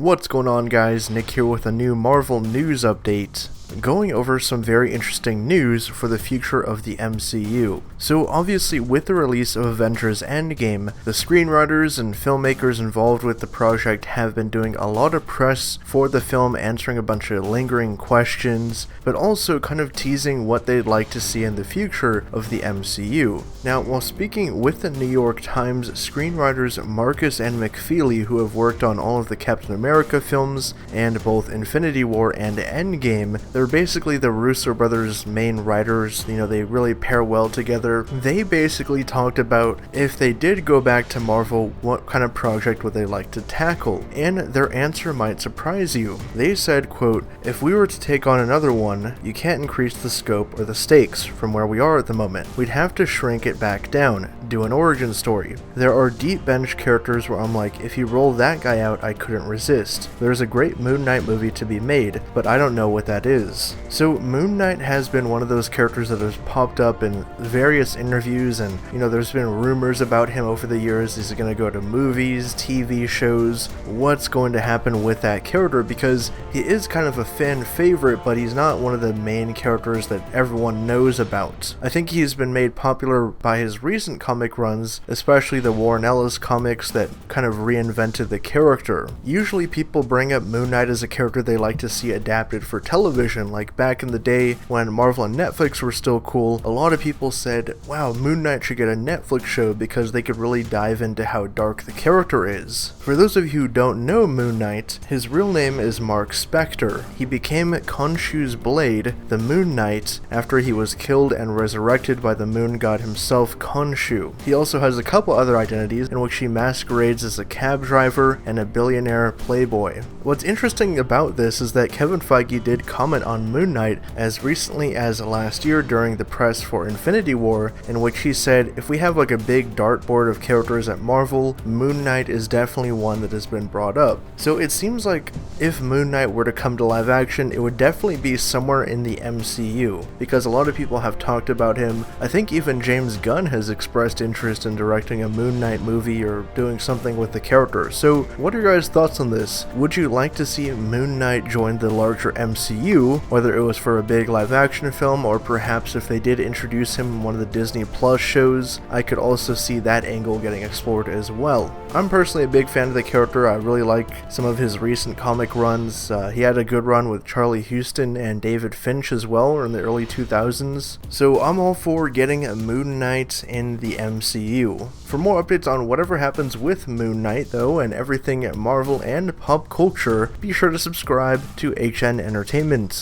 What's going on, guys? Nick here with a new Marvel news update, going over some very interesting news for the future of the MCU. So obviously, with the release of Avengers Endgame, the screenwriters and filmmakers involved with the project have been doing a lot of press for the film, answering a bunch of lingering questions, but also kind of teasing what they'd like to see in the future of the MCU. Now, while speaking with the New York Times, screenwriters Marks and McFeely, who have worked on all of the Captain America films and both Infinity War and Endgame, they're basically the Russo brothers' main writers. They really pair well together. They basically talked about if they did go back to Marvel, what kind of project would they like to tackle, and their answer might surprise you. They said, quote, "If we were to take on another one, you can't increase the scope or the stakes from where we are at the moment. We'd have to shrink it back down, do an origin story. There are deep bench characters where I'm like, if you roll that guy out, I couldn't resist. There's a great Moon Knight movie to be made, but I don't know what that is." So Moon Knight has been one of those characters that has popped up in various interviews, and there's been rumors about him over the years. Is he going to go to movies, TV shows? What's going to happen with that character? Because he is kind of a fan favorite, but he's not one of the main characters that everyone knows about. I think he's been made popular by his recent comic runs, especially the Warren Ellis comics that kind of reinvented the character. Usually people bring up Moon Knight as a character they like to see adapted for television, like back in the day when Marvel and Netflix were still cool. A lot of people said, wow, Moon Knight should get a Netflix show because they could really dive into how dark the character is. For those of you who don't know Moon Knight, his real name is Mark Spector. He became Khonshu's blade, the Moon Knight, after he was killed and resurrected by the moon god himself, Khonshu. He also has a couple other identities in which he masquerades as a cab driver and a billionaire playboy. What's interesting about this is that Kevin Feige did comment on Moon Knight as recently as last year during the press for Infinity War, in which he said, if we have like a big dartboard of characters at Marvel, Moon Knight is definitely one that has been brought up. So it seems like if Moon Knight were to come to live action, it would definitely be somewhere in the MCU, because a lot of people have talked about him. I think even James Gunn has expressed interest in directing a Moon Knight movie or doing something with the character. So what are your guys' thoughts on this? Would you like to see Moon Knight join the larger MCU, whether it was for a big live action film, or perhaps if they did introduce him in one of the Disney Plus shows? I could also see that angle getting explored as well. I'm personally a big fan of the character. I really like some of his recent comic runs. He had a good run with Charlie Houston and David Finch as well in the early 2000s. So I'm all for getting a Moon Knight in the MCU. For more updates on whatever happens with Moon Knight though, and everything at Marvel and pop culture, be sure to subscribe to HN Entertainment.